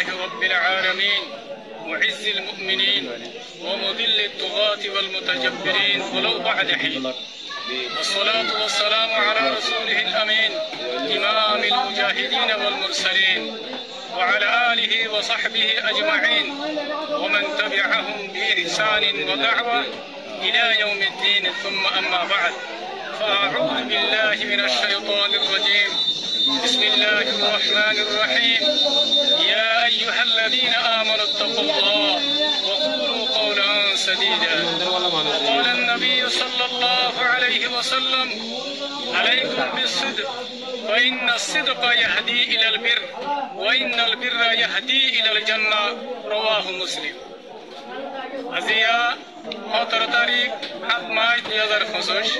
لله رب العالمين معز المؤمنين ومذل الطغاة والمتجبرين ولو بعد حين، والصلاة والسلام على رسوله الأمين إمام المجاهدين والمرسلين وعلى آله وصحبه أجمعين ومن تبعهم بإحسان ودعوة إلى يوم الدين. ثم أما بعد، فأعوذ بالله من الشيطان الرجيم. بسم الله الرحمن الرحيم. يا أيها الذين آمنوا اتقوا الله وقولوا قولا سديدا. وقال النبي صلى الله عليه وسلم: عليكم بالصدق فإن الصدق يهدي إلى البر وإن البر يهدي إلى الجنة. رواه مسلم. আজিয়া 17 তারিখ 7 মার্চ 2025